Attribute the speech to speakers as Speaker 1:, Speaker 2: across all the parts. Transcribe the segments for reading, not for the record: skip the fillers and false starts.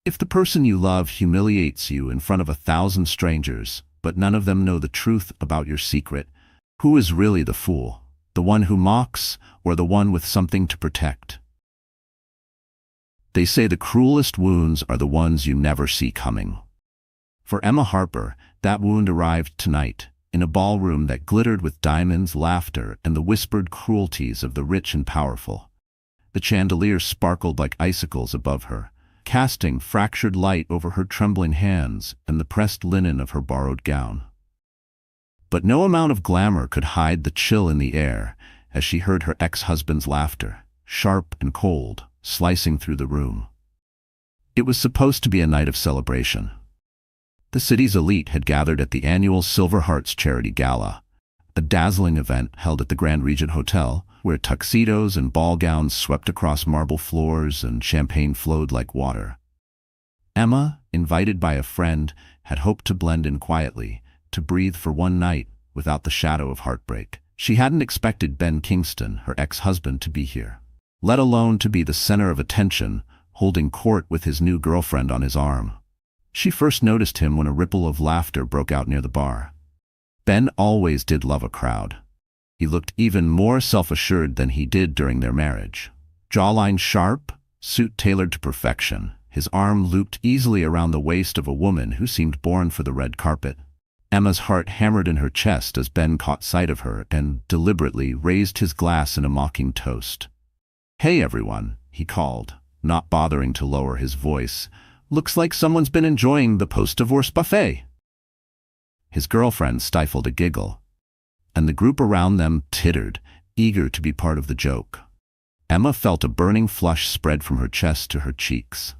Speaker 1: If the person you love humiliates you in front of 1,000 strangers, but none of them know the truth about your secret, who is really the fool? The one who mocks, or the one with something to protect? They say the cruelest wounds are the ones you never see coming. For Emma Harper, that wound arrived tonight, in a ballroom that glittered with diamonds, laughter, and the whispered cruelties of the rich and powerful. The chandeliers sparkled like icicles above her, casting fractured light over her trembling hands and the pressed linen of her borrowed gown. But no amount of glamour could hide the chill in the air as she heard her ex-husband's laughter, sharp and cold, slicing through the room. It was supposed to be a night of celebration. The city's elite had gathered at the annual Silver Hearts Charity Gala, a dazzling event held at the Grand Regent Hotel, where tuxedos and ball gowns swept across marble floors and champagne flowed like water. Emma, invited by a friend, had hoped to blend in quietly, to breathe for one night without the shadow of heartbreak. She hadn't expected Ben Kingston, her ex-husband, to be here, let alone to be the center of attention, holding court with his new girlfriend on his arm. She first noticed him when a ripple of laughter broke out near the bar. Ben always did love a crowd. He looked even more self-assured than he did during their marriage. Jawline sharp, suit tailored to perfection, his arm looped easily around the waist of a woman who seemed born for the red carpet. Emma's heart hammered in her chest as Ben caught sight of her and deliberately raised his glass in a mocking toast. "Hey everyone," he called, not bothering to lower his voice. "Looks like someone's been enjoying the post-divorce buffet." His girlfriend stifled a giggle, and the group around them tittered, eager to be part of the joke. Emma felt a burning flush spread from her chest to her cheeks.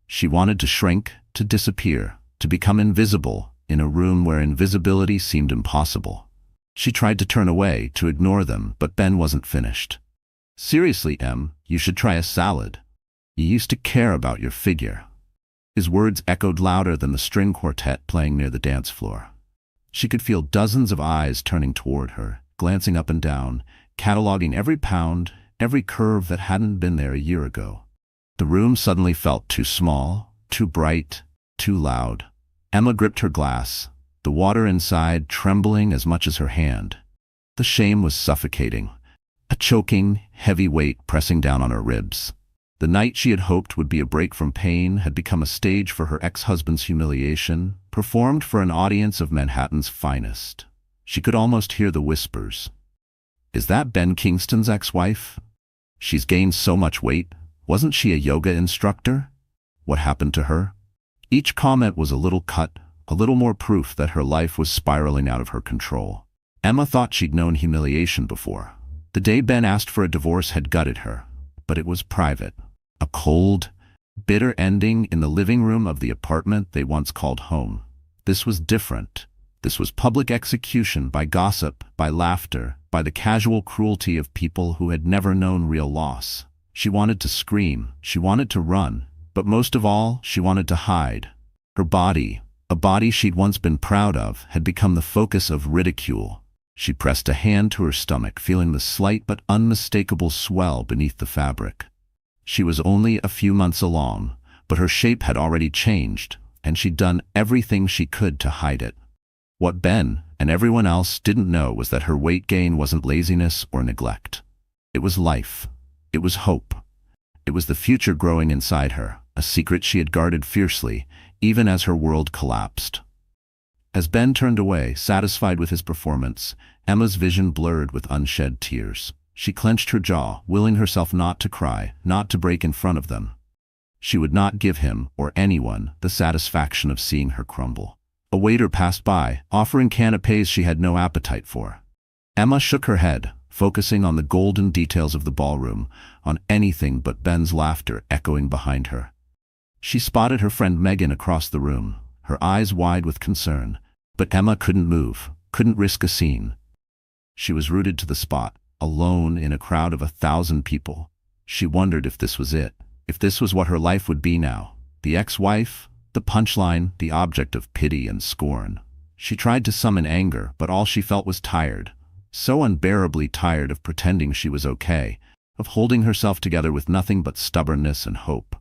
Speaker 1: She wanted to shrink, to disappear, to become invisible in a room where invisibility seemed impossible. She tried to turn away, to ignore them, but Ben wasn't finished. "Seriously, Em, you should try a salad. You used to care about your figure." His words echoed louder than the string quartet playing near the dance floor. She could feel dozens of eyes turning toward her, glancing up and down, cataloging every pound, every curve that hadn't been there a year ago. The room suddenly felt too small, too bright, too loud. Emma gripped her glass, the water inside trembling as much as her hand. The shame was suffocating, a choking, heavy weight pressing down on her ribs. The night she had hoped would be a break from pain had become a stage for her ex-husband's humiliation, performed for an audience of Manhattan's finest. She could almost hear the whispers. "Is that Ben Kingston's ex-wife? She's gained so much weight. Wasn't she a yoga instructor? What happened to her?" Each comment was a little cut, a little more proof that her life was spiraling out of her control. Emma thought she'd known humiliation before. The day Ben asked for a divorce had gutted her, but it was private. A cold, bitter ending in the living room of the apartment they once called home. This was different. This was public execution by gossip, by laughter, by the casual cruelty of people who had never known real loss. She wanted to scream, she wanted to run, but most of all, she wanted to hide. Her body, a body she'd once been proud of, had become the focus of ridicule. She pressed a hand to her stomach, feeling the slight but unmistakable swell beneath the fabric. She was only a few months along, but her shape had already changed, and she'd done everything she could to hide it. What Ben and everyone else didn't know was that her weight gain wasn't laziness or neglect. It was life. It was hope. It was the future growing inside her, a secret she had guarded fiercely, even as her world collapsed. As Ben turned away, satisfied with his performance, Emma's vision blurred with unshed tears. She clenched her jaw, willing herself not to cry, not to break in front of them. She would not give him, or anyone, the satisfaction of seeing her crumble. A waiter passed by, offering canapés she had no appetite for. Emma shook her head, focusing on the golden details of the ballroom, on anything but Ben's laughter echoing behind her. She spotted her friend Megan across the room, her eyes wide with concern, but Emma couldn't move, couldn't risk a scene. She was rooted to the spot, alone in a crowd of 1,000 people. She wondered if this was it, if this was what her life would be now. The ex-wife, the punchline, the object of pity and scorn. She tried to summon anger, but all she felt was tired, so unbearably tired of pretending she was okay, of holding herself together with nothing but stubbornness and hope.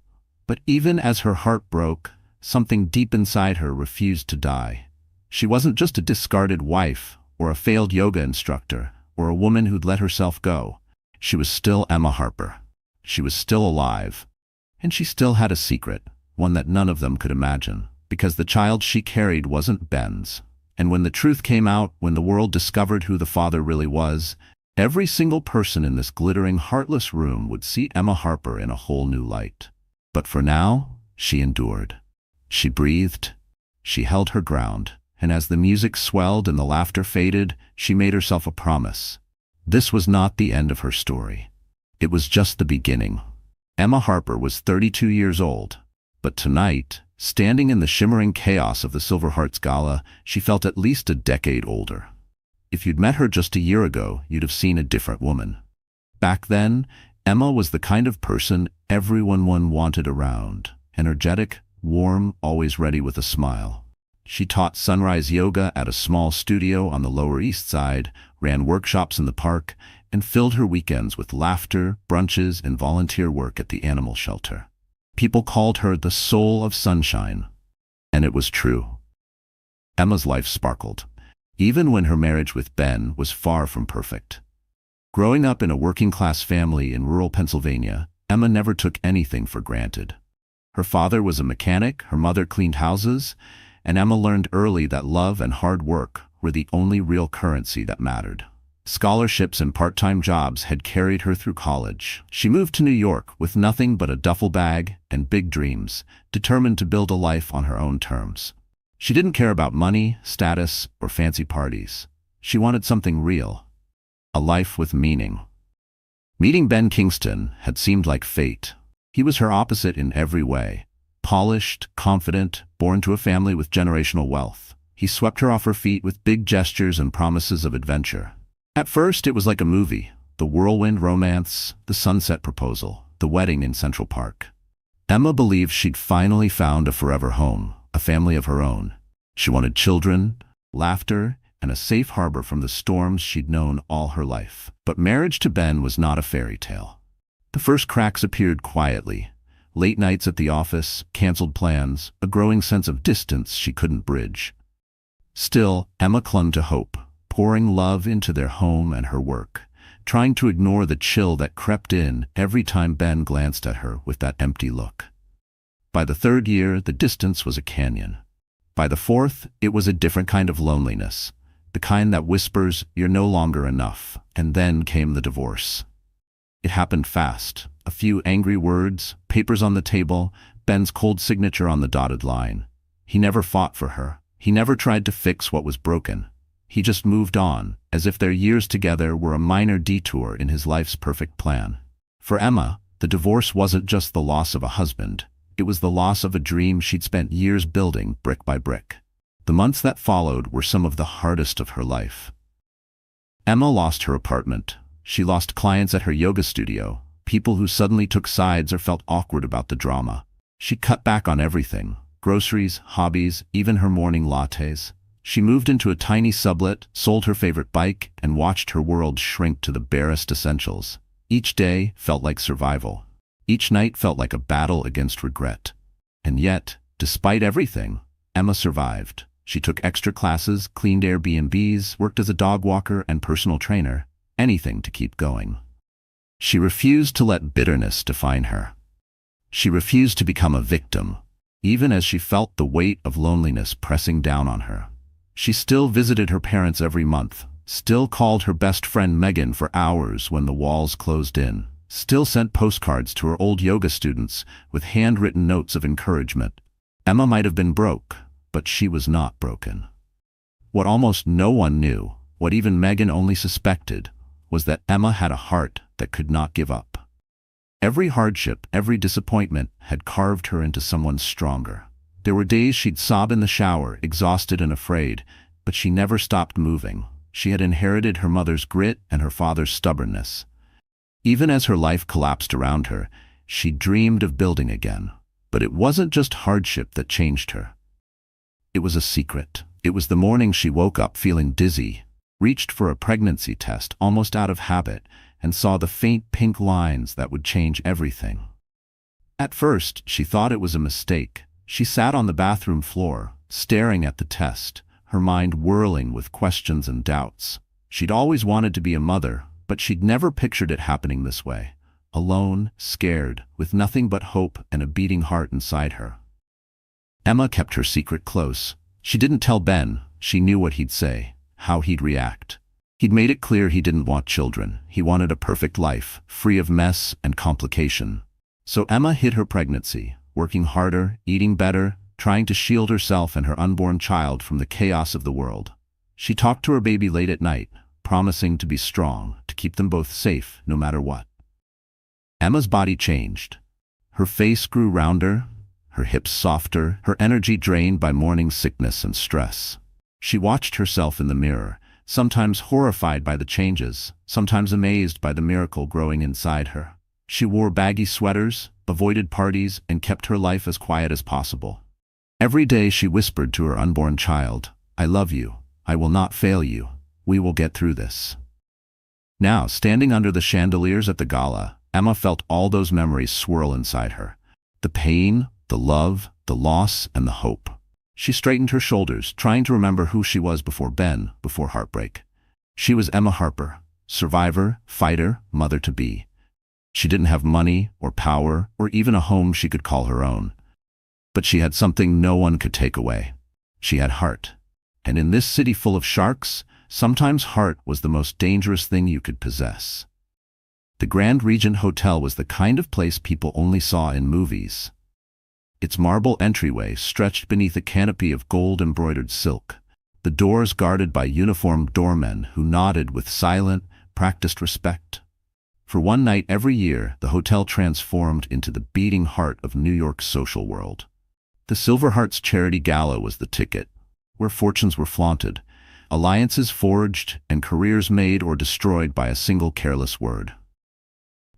Speaker 1: But even as her heart broke, something deep inside her refused to die. She wasn't just a discarded wife, or a failed yoga instructor, or a woman who'd let herself go. She was still Emma Harper. She was still alive. And she still had a secret, one that none of them could imagine, because the child she carried wasn't Ben's. And when the truth came out, when the world discovered who the father really was, every single person in this glittering, heartless room would see Emma Harper in a whole new light. But for now, she endured. She breathed. She held her ground. And as the music swelled and the laughter faded, she made herself a promise. This was not the end of her story. It was just the beginning. Emma Harper was 32 years old. But tonight, standing in the shimmering chaos of the Silver Hearts Gala, she felt at least a decade older. If you'd met her just a year ago, you'd have seen a different woman. Back then, Emma was the kind of person everyone wanted around. Energetic, warm, always ready with a smile. She taught sunrise yoga at a small studio on the Lower East Side, ran workshops in the park, and filled her weekends with laughter, brunches, and volunteer work at the animal shelter. People called her the soul of sunshine. And it was true. Emma's life sparkled, even when her marriage with Ben was far from perfect. Growing up in a working-class family in rural Pennsylvania, Emma never took anything for granted. Her father was a mechanic, her mother cleaned houses, and Emma learned early that love and hard work were the only real currency that mattered. Scholarships and part-time jobs had carried her through college. She moved to New York with nothing but a duffel bag and big dreams, determined to build a life on her own terms. She didn't care about money, status, or fancy parties. She wanted something real. A life with meaning. Meeting Ben Kingston had seemed like fate. He was her opposite in every way. Polished, confident, born to a family with generational wealth. He swept her off her feet with big gestures and promises of adventure. At first, it was like a movie. The whirlwind romance, the sunset proposal, the wedding in Central Park. Emma believed she'd finally found a forever home, a family of her own. She wanted children, laughter, and a safe harbor from the storms she'd known all her life. But marriage to Ben was not a fairy tale. The first cracks appeared quietly. Late nights at the office, canceled plans, a growing sense of distance she couldn't bridge. Still, Emma clung to hope, pouring love into their home and her work, trying to ignore the chill that crept in every time Ben glanced at her with that empty look. By the third year, the distance was a canyon. By the fourth, it was a different kind of loneliness, the kind that whispers, "You're no longer enough." And then came the divorce. It happened fast. A few angry words, papers on the table, Ben's cold signature on the dotted line. He never fought for her. He never tried to fix what was broken. He just moved on, as if their years together were a minor detour in his life's perfect plan. For Emma, the divorce wasn't just the loss of a husband. It was the loss of a dream she'd spent years building, brick by brick. The months that followed were some of the hardest of her life. Emma lost her apartment. She lost clients at her yoga studio, people who suddenly took sides or felt awkward about the drama. She cut back on everything: groceries, hobbies, even her morning lattes. She moved into a tiny sublet, sold her favorite bike, and watched her world shrink to the barest essentials. Each day felt like survival. Each night felt like a battle against regret. And yet, despite everything, Emma survived. She took extra classes, cleaned Airbnbs, worked as a dog walker and personal trainer, anything to keep going. She refused to let bitterness define her. She refused to become a victim, even as she felt the weight of loneliness pressing down on her. She still visited her parents every month, still called her best friend Megan for hours when the walls closed in, still sent postcards to her old yoga students with handwritten notes of encouragement. Emma might have been broke, but she was not broken. What almost no one knew, what even Megan only suspected, was that Emma had a heart that could not give up. Every hardship, every disappointment had carved her into someone stronger. There were days she'd sob in the shower, exhausted and afraid, but she never stopped moving. She had inherited her mother's grit and her father's stubbornness. Even as her life collapsed around her, she dreamed of building again. But it wasn't just hardship that changed her. It was a secret. It was the morning she woke up feeling dizzy, reached for a pregnancy test almost out of habit, and saw the faint pink lines that would change everything. At first, she thought it was a mistake. She sat on the bathroom floor, staring at the test, her mind whirling with questions and doubts. She'd always wanted to be a mother, but she'd never pictured it happening this way. Alone, scared, with nothing but hope and a beating heart inside her. Emma kept her secret close. She didn't tell Ben. She knew what he'd say, how he'd react. He'd made it clear he didn't want children. He wanted a perfect life, free of mess and complication. So Emma hid her pregnancy, working harder, eating better, trying to shield herself and her unborn child from the chaos of the world. She talked to her baby late at night, promising to be strong, to keep them both safe, no matter what. Emma's body changed. Her face grew rounder, her hips softer, her energy drained by morning sickness and stress. She watched herself in the mirror, sometimes horrified by the changes, sometimes amazed by the miracle growing inside her. She wore baggy sweaters, avoided parties, and kept her life as quiet as possible. Every day she whispered to her unborn child, "I love you. I will not fail you. We will get through this." Now, standing under the chandeliers at the gala, Emma felt all those memories swirl inside her. The pain, the love, the loss, and the hope. She straightened her shoulders, trying to remember who she was before Ben, before heartbreak. She was Emma Harper, survivor, fighter, mother-to-be. She didn't have money, or power, or even a home she could call her own. But she had something no one could take away. She had heart. And in this city full of sharks, sometimes heart was the most dangerous thing you could possess. The Grand Regent Hotel was the kind of place people only saw in movies. Its marble entryway stretched beneath a canopy of gold-embroidered silk, the doors guarded by uniformed doormen who nodded with silent, practiced respect. For one night every year, the hotel transformed into the beating heart of New York's social world. The Silver Hearts Charity Gala was the ticket, where fortunes were flaunted, alliances forged, and careers made or destroyed by a single careless word.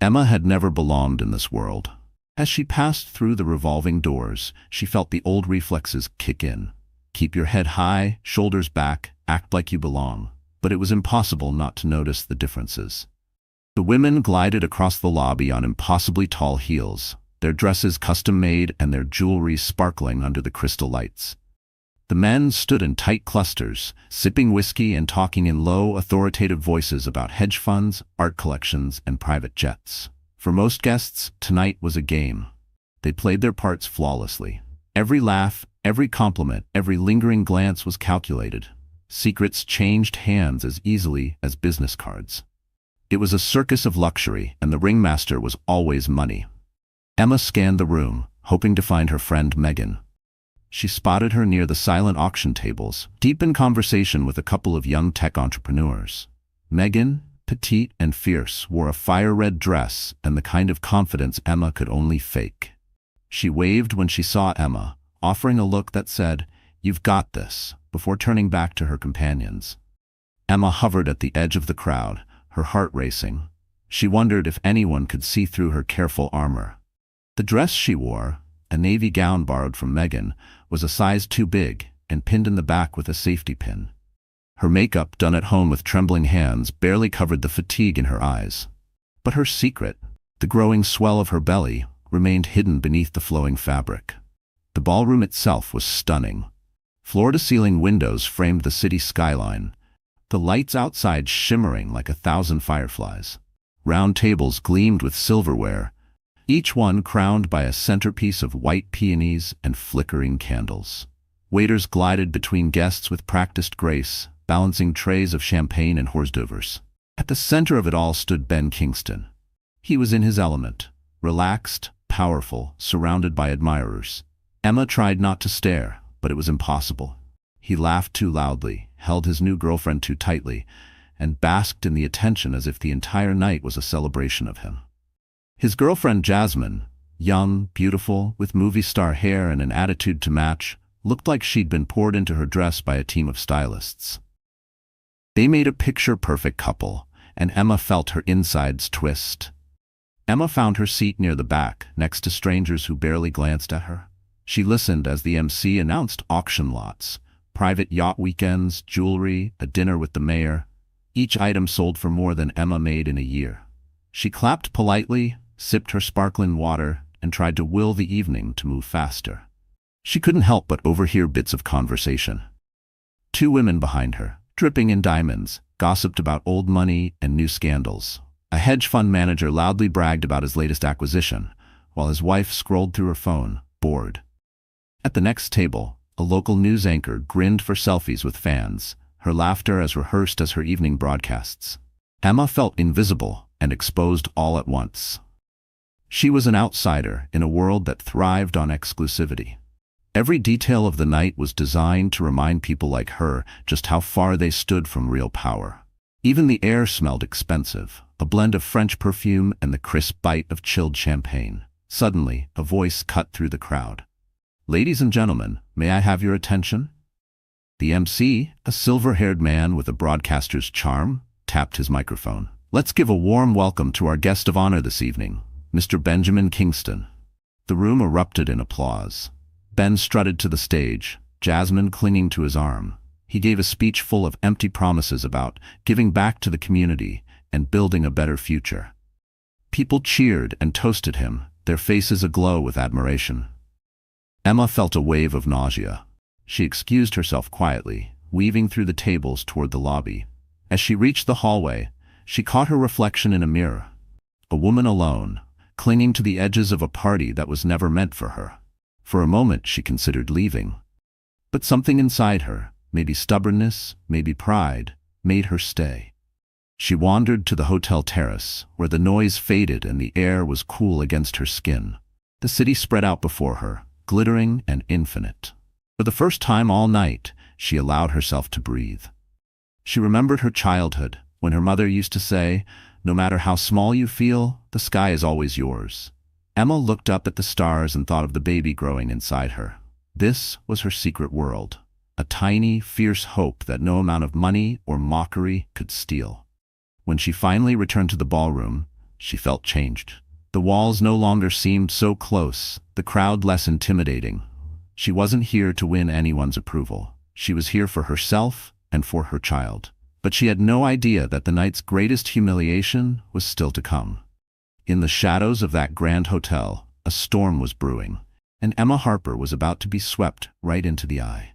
Speaker 1: Emma had never belonged in this world. As she passed through the revolving doors, she felt the old reflexes kick in. Keep your head high, shoulders back, act like you belong. But it was impossible not to notice the differences. The women glided across the lobby on impossibly tall heels, their dresses custom-made and their jewelry sparkling under the crystal lights. The men stood in tight clusters, sipping whiskey and talking in low, authoritative voices about hedge funds, art collections, and private jets. For most guests, tonight was a game. They played their parts flawlessly. Every laugh, every compliment, every lingering glance was calculated. Secrets changed hands as easily as business cards. It was a circus of luxury, and the ringmaster was always money. Emma scanned the room, hoping to find her friend Megan. She spotted her near the silent auction tables, deep in conversation with a couple of young tech entrepreneurs. Megan, petite and fierce, wore a fire-red dress and the kind of confidence Emma could only fake. She waved when she saw Emma, offering a look that said, "You've got this," before turning back to her companions. Emma hovered at the edge of the crowd, her heart racing. She wondered if anyone could see through her careful armor. The dress she wore, a navy gown borrowed from Megan, was a size too big and pinned in the back with a safety pin. Her makeup, done at home with trembling hands, barely covered the fatigue in her eyes. But her secret, the growing swell of her belly, remained hidden beneath the flowing fabric. The ballroom itself was stunning. Floor-to-ceiling windows framed the city skyline, the lights outside shimmering like 1,000 fireflies. Round tables gleamed with silverware, each one crowned by a centerpiece of white peonies and flickering candles. Waiters glided between guests with practiced grace, balancing trays of champagne and hors d'oeuvres. At the center of it all stood Ben Kingston. He was in his element, relaxed, powerful, surrounded by admirers. Emma tried not to stare, but it was impossible. He laughed too loudly, held his new girlfriend too tightly, and basked in the attention as if the entire night was a celebration of him. His girlfriend Jasmine, young, beautiful, with movie star hair and an attitude to match, looked like she'd been poured into her dress by a team of stylists. They made a picture-perfect couple, and Emma felt her insides twist. Emma found her seat near the back, next to strangers who barely glanced at her. She listened as the MC announced auction lots, private yacht weekends, jewelry, a dinner with the mayor. Each item sold for more than Emma made in a year. She clapped politely, sipped her sparkling water, and tried to will the evening to move faster. She couldn't help but overhear bits of conversation. Two women behind her, dripping in diamonds, gossiped about old money and new scandals. A hedge fund manager loudly bragged about his latest acquisition, while his wife scrolled through her phone, bored. At the next table, a local news anchor grinned for selfies with fans, her laughter as rehearsed as her evening broadcasts. Emma felt invisible and exposed all at once. She was an outsider in a world that thrived on exclusivity. Every detail of the night was designed to remind people like her just how far they stood from real power. Even the air smelled expensive, a blend of French perfume and the crisp bite of chilled champagne. Suddenly, a voice cut through the crowd. "Ladies and gentlemen, may I have your attention?" The MC, a silver-haired man with a broadcaster's charm, tapped his microphone. "Let's give a warm welcome to our guest of honor this evening, Mr. Benjamin Kingston." The room erupted in applause. Ben strutted to the stage, Jasmine clinging to his arm. He gave a speech full of empty promises about giving back to the community and building a better future. People cheered and toasted him, their faces aglow with admiration. Emma felt a wave of nausea. She excused herself quietly, weaving through the tables toward the lobby. As she reached the hallway, she caught her reflection in a mirror. A woman alone, clinging to the edges of a party that was never meant for her. For a moment she considered leaving. But something inside her, maybe stubbornness, maybe pride, made her stay. She wandered to the hotel terrace, where the noise faded and the air was cool against her skin. The city spread out before her, glittering and infinite. For the first time all night, she allowed herself to breathe. She remembered her childhood, when her mother used to say, "No matter how small you feel, the sky is always yours." Emma looked up at the stars and thought of the baby growing inside her. This was her secret world, a tiny, fierce hope that no amount of money or mockery could steal. When she finally returned to the ballroom, she felt changed. The walls no longer seemed so close, the crowd less intimidating. She wasn't here to win anyone's approval. She was here for herself and for her child. But she had no idea that the night's greatest humiliation was still to come. In the shadows of that grand hotel, a storm was brewing, and Emma Harper was about to be swept right into the eye.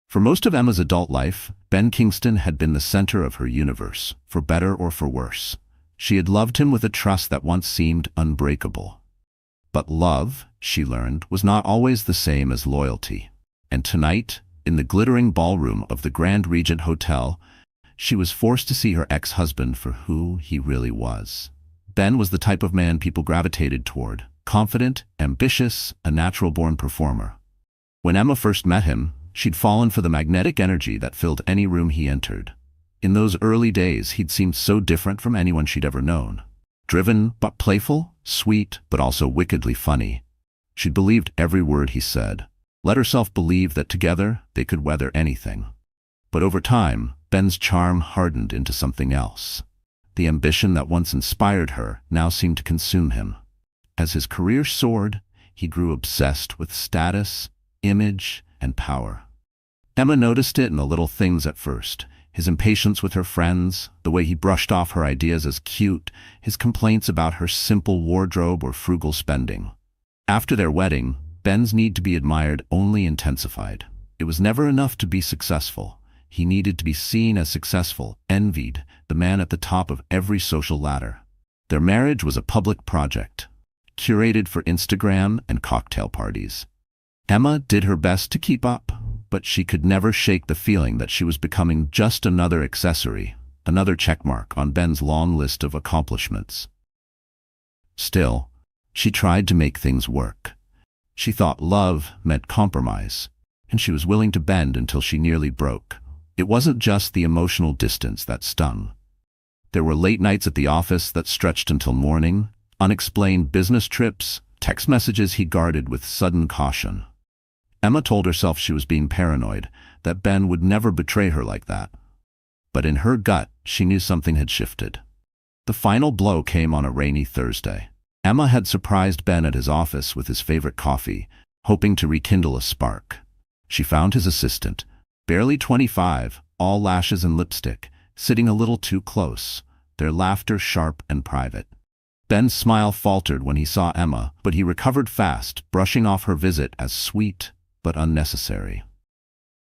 Speaker 1: For most of Emma's adult life, Ben Kingston had been the center of her universe, for better or for worse. She had loved him with a trust that once seemed unbreakable. But love, she learned, was not always the same as loyalty. And tonight, in the glittering ballroom of the Grand Regent Hotel, she was forced to see her ex-husband for who he really was. Ben was the type of man people gravitated toward, confident, ambitious, a natural-born performer. When Emma first met him, she'd fallen for the magnetic energy that filled any room he entered. In those early days, he'd seemed so different from anyone she'd ever known. Driven but playful, sweet but also wickedly funny. She'd believed every word he said, let herself believe that together they could weather anything. But over time, Ben's charm hardened into something else. The ambition that once inspired her now seemed to consume him. As his career soared, he grew obsessed with status, image, and power. Emma noticed it in the little things at first. His impatience with her friends, the way he brushed off her ideas as cute, his complaints about her simple wardrobe or frugal spending. After their wedding, Ben's need to be admired only intensified. It was never enough to be successful. He needed to be seen as successful, envied, the man at the top of every social ladder. Their marriage was a public project, curated for Instagram and cocktail parties. Emma did her best to keep up, but she could never shake the feeling that she was becoming just another accessory, another checkmark on Ben's long list of accomplishments. Still, she tried to make things work. She thought love meant compromise, and she was willing to bend until she nearly broke. It wasn't just the emotional distance that stung. There were late nights at the office that stretched until morning, unexplained business trips, text messages he guarded with sudden caution. Emma told herself she was being paranoid, that Ben would never betray her like that. But in her gut, she knew something had shifted. The final blow came on a rainy Thursday. Emma had surprised Ben at his office with his favorite coffee, hoping to rekindle a spark. She found his assistant, barely 25, all lashes and lipstick, sitting a little too close, their laughter sharp and private. Ben's smile faltered when he saw Emma, but he recovered fast, brushing off her visit as sweet but unnecessary.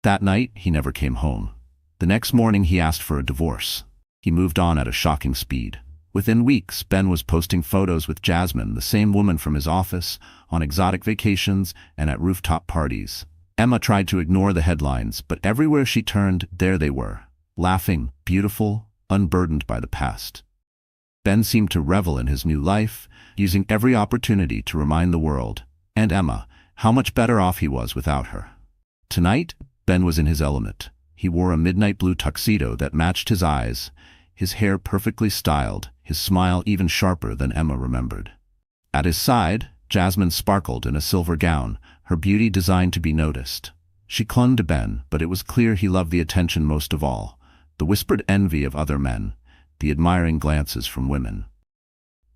Speaker 1: That night, he never came home. The next morning, he asked for a divorce. He moved on at a shocking speed. Within weeks, Ben was posting photos with Jasmine, the same woman from his office, on exotic vacations and at rooftop parties. Emma tried to ignore the headlines, but everywhere she turned, there they were, laughing, beautiful, unburdened by the past. Ben seemed to revel in his new life, using every opportunity to remind the world, and Emma, how much better off he was without her. Tonight, Ben was in his element. He wore a midnight blue tuxedo that matched his eyes, his hair perfectly styled, his smile even sharper than Emma remembered. At his side, Jasmine sparkled in a silver gown, her beauty designed to be noticed. She clung to Ben, but it was clear he loved the attention most of all, the whispered envy of other men, the admiring glances from women.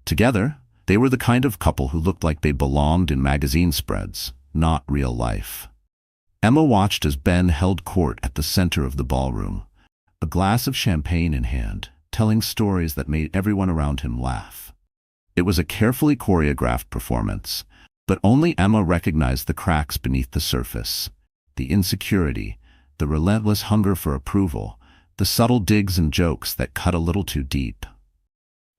Speaker 1: Together, they were the kind of couple who looked like they belonged in magazine spreads, not real life. Emma watched as Ben held court at the center of the ballroom, a glass of champagne in hand, telling stories that made everyone around him laugh. It was a carefully choreographed performance, but only Emma recognized the cracks beneath the surface, the insecurity, the relentless hunger for approval, the subtle digs and jokes that cut a little too deep.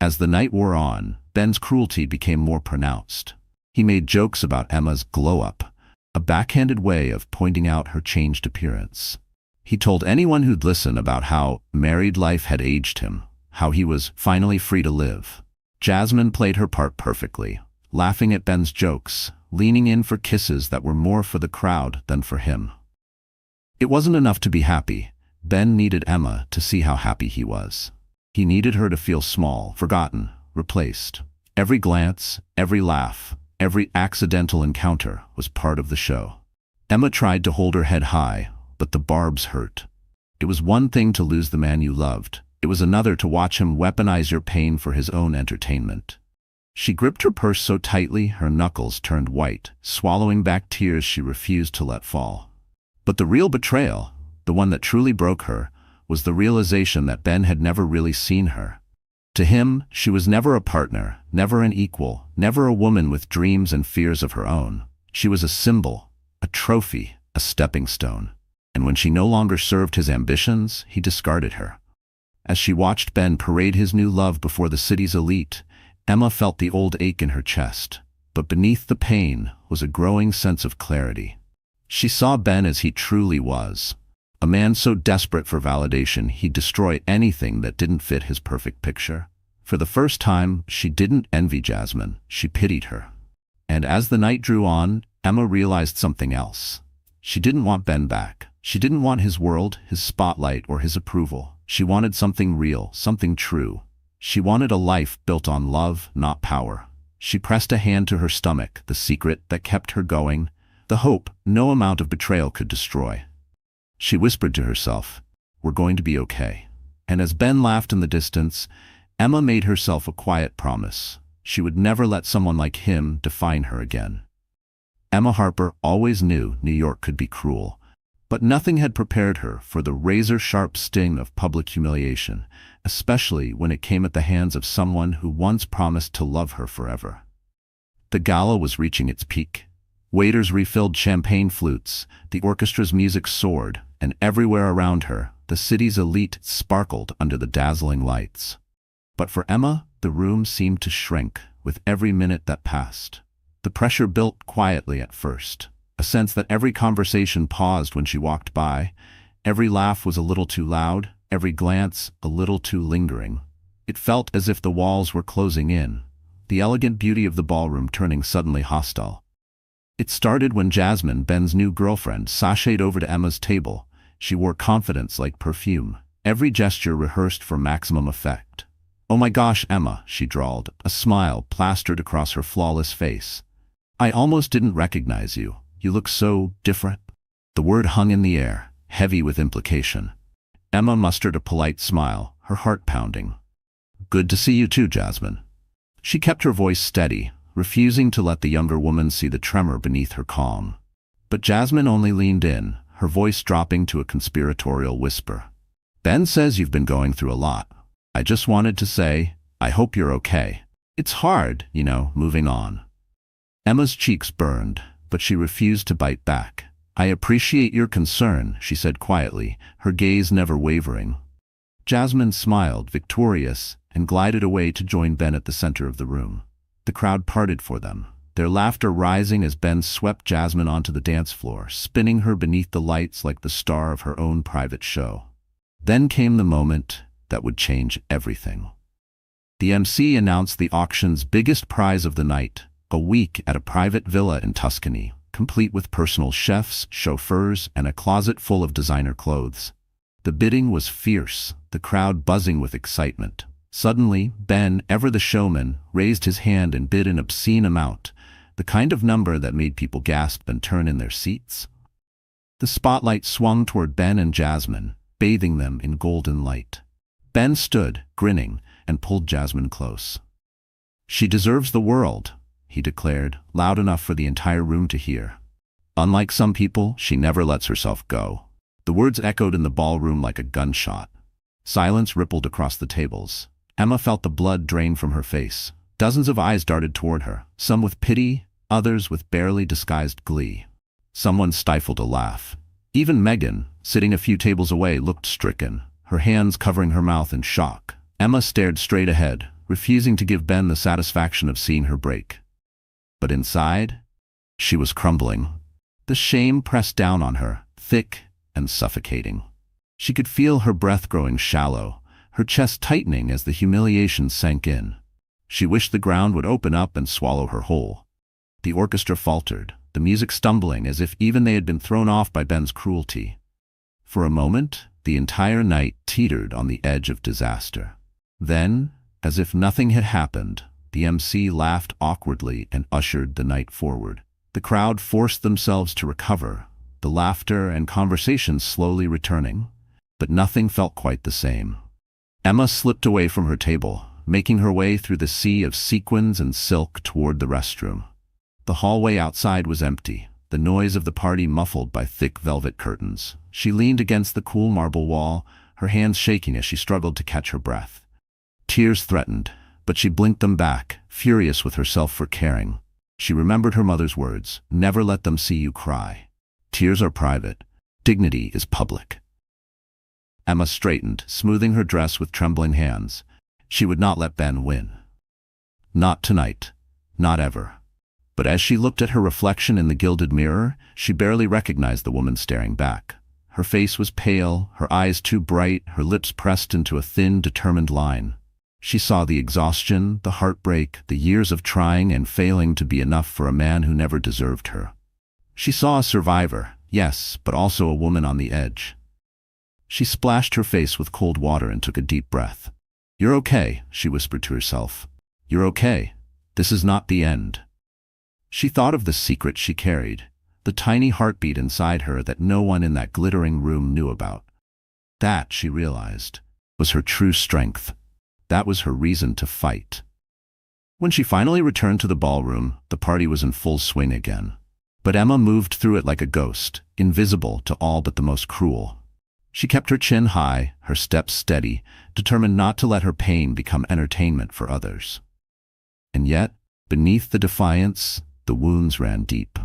Speaker 1: As the night wore on, Ben's cruelty became more pronounced. He made jokes about Emma's glow-up, a backhanded way of pointing out her changed appearance. He told anyone who'd listen about how married life had aged him, how he was finally free to live. Jasmine played her part perfectly, laughing at Ben's jokes, leaning in for kisses that were more for the crowd than for him. It wasn't enough to be happy. Ben needed Emma to see how happy he was. He needed her to feel small, forgotten, replaced. Every glance, every laugh, every accidental encounter was part of the show. Emma tried to hold her head high, but the barbs hurt. It was one thing to lose the man you loved. It was another to watch him weaponize your pain for his own entertainment. She gripped her purse so tightly her knuckles turned white, swallowing back tears she refused to let fall. But the real betrayal, the one that truly broke her, was the realization that Ben had never really seen her. To him, she was never a partner, never an equal, never a woman with dreams and fears of her own. She was a symbol, a trophy, a stepping stone. And when she no longer served his ambitions, he discarded her. As she watched Ben parade his new love before the city's elite, Emma felt the old ache in her chest. But beneath the pain was a growing sense of clarity. She saw Ben as he truly was. A man so desperate for validation he'd destroy anything that didn't fit his perfect picture. For the first time, she didn't envy Jasmine, she pitied her. And as the night drew on, Emma realized something else. She didn't want Ben back. She didn't want his world, his spotlight, or his approval. She wanted something real, something true. She wanted a life built on love, not power. She pressed a hand to her stomach, the secret that kept her going, the hope no amount of betrayal could destroy. She whispered to herself, "We're going to be okay." And as Ben laughed in the distance, Emma made herself a quiet promise. She would never let someone like him define her again. Emma Harper always knew New York could be cruel, but nothing had prepared her for the razor-sharp sting of public humiliation, especially when it came at the hands of someone who once promised to love her forever. The gala was reaching its peak. Waiters refilled champagne flutes, the orchestra's music soared, and everywhere around her, the city's elite sparkled under the dazzling lights. But for Emma, the room seemed to shrink with every minute that passed. The pressure built quietly at first, a sense that every conversation paused when she walked by, every laugh was a little too loud, every glance a little too lingering. It felt as if the walls were closing in, the elegant beauty of the ballroom turning suddenly hostile. It started when Jasmine, Ben's new girlfriend, sashayed over to Emma's table. She wore confidence like perfume, every gesture rehearsed for maximum effect. "Oh my gosh, Emma," she drawled, a smile plastered across her flawless face. "I almost didn't recognize you. You look so different." The word hung in the air, heavy with implication. Emma mustered a polite smile, her heart pounding. "Good to see you too, Jasmine." She kept her voice steady, refusing to let the younger woman see the tremor beneath her calm. But Jasmine only leaned in, her voice dropping to a conspiratorial whisper. "Ben says you've been going through a lot. I just wanted to say, I hope you're okay." It's hard, moving on. Emma's cheeks burned, but she refused to bite back. I appreciate your concern, she said quietly, her gaze never wavering. Jasmine smiled, victorious, and glided away to join Ben at the center of the room. The crowd parted for them, their laughter rising as Ben swept Jasmine onto the dance floor, spinning her beneath the lights like the star of her own private show. Then came the moment that would change everything. The MC announced the auction's biggest prize of the night, a week at a private villa in Tuscany, complete with personal chefs, chauffeurs, and a closet full of designer clothes. The bidding was fierce, the crowd buzzing with excitement. Suddenly, Ben, ever the showman, raised his hand and bid an obscene amount, the kind of number that made people gasp and turn in their seats. The spotlight swung toward Ben and Jasmine, bathing them in golden light. Ben stood, grinning, and pulled Jasmine close. "She deserves the world," he declared, loud enough for the entire room to hear. "Unlike some people, she never lets herself go." The words echoed in the ballroom like a gunshot. Silence rippled across the tables. Emma felt the blood drain from her face. Dozens of eyes darted toward her, some with pity, others with barely disguised glee. Someone stifled a laugh. Even Megan, sitting a few tables away, looked stricken, her hands covering her mouth in shock. Emma stared straight ahead, refusing to give Ben the satisfaction of seeing her break. But inside, she was crumbling. The shame pressed down on her, thick and suffocating. She could feel her breath growing shallow, her chest tightening as the humiliation sank in. She wished the ground would open up and swallow her whole. The orchestra faltered, the music stumbling as if even they had been thrown off by Ben's cruelty. For a moment, the entire night teetered on the edge of disaster. Then, as if nothing had happened, the MC laughed awkwardly and ushered the night forward. The crowd forced themselves to recover, the laughter and conversation slowly returning, but nothing felt quite the same. Emma slipped away from her table, making her way through the sea of sequins and silk toward the restroom. The hallway outside was empty, the noise of the party muffled by thick velvet curtains. She leaned against the cool marble wall, her hands shaking as she struggled to catch her breath. Tears threatened, but she blinked them back, furious with herself for caring. She remembered her mother's words, "Never let them see you cry. Tears are private. Dignity is public." Emma straightened, smoothing her dress with trembling hands. She would not let Ben win. Not tonight. Not ever. But as she looked at her reflection in the gilded mirror, she barely recognized the woman staring back. Her face was pale, her eyes too bright, her lips pressed into a thin, determined line. She saw the exhaustion, the heartbreak, the years of trying and failing to be enough for a man who never deserved her. She saw a survivor, yes, but also a woman on the edge. She splashed her face with cold water and took a deep breath. "You're okay," she whispered to herself. "You're okay. This is not the end." She thought of the secret she carried, the tiny heartbeat inside her that no one in that glittering room knew about. That, she realized, was her true strength. That was her reason to fight. When she finally returned to the ballroom, the party was in full swing again. But Emma moved through it like a ghost, invisible to all but the most cruel. She kept her chin high, her steps steady, determined not to let her pain become entertainment for others. And yet, beneath the defiance, the wounds ran deep.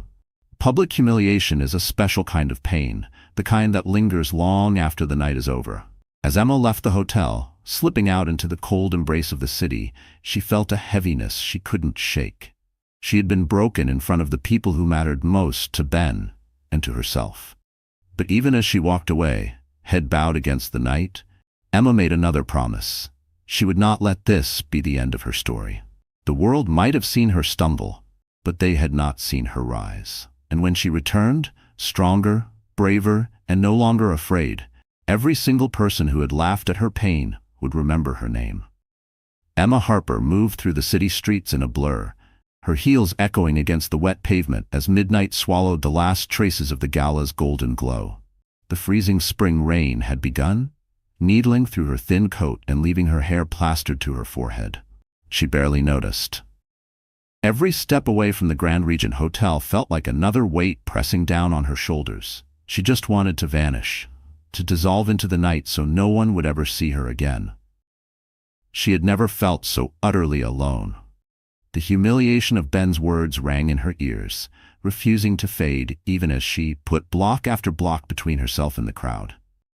Speaker 1: Public humiliation is a special kind of pain, the kind that lingers long after the night is over. As Emma left the hotel, slipping out into the cold embrace of the city, she felt a heaviness she couldn't shake. She had been broken in front of the people who mattered most to Ben and to herself. But even as she walked away, head bowed against the night, Emma made another promise. She would not let this be the end of her story. The world might have seen her stumble, but they had not seen her rise. And when she returned, stronger, braver, and no longer afraid, every single person who had laughed at her pain would remember her name. Emma Harper moved through the city streets in a blur, her heels echoing against the wet pavement as midnight swallowed the last traces of the gala's golden glow. The freezing spring rain had begun, needling through her thin coat and leaving her hair plastered to her forehead. She barely noticed. Every step away from the Grand Regent Hotel felt like another weight pressing down on her shoulders. She just wanted to vanish, to dissolve into the night so no one would ever see her again. She had never felt so utterly alone. The humiliation of Ben's words rang in her ears, refusing to fade even as she put block after block between herself and the crowd.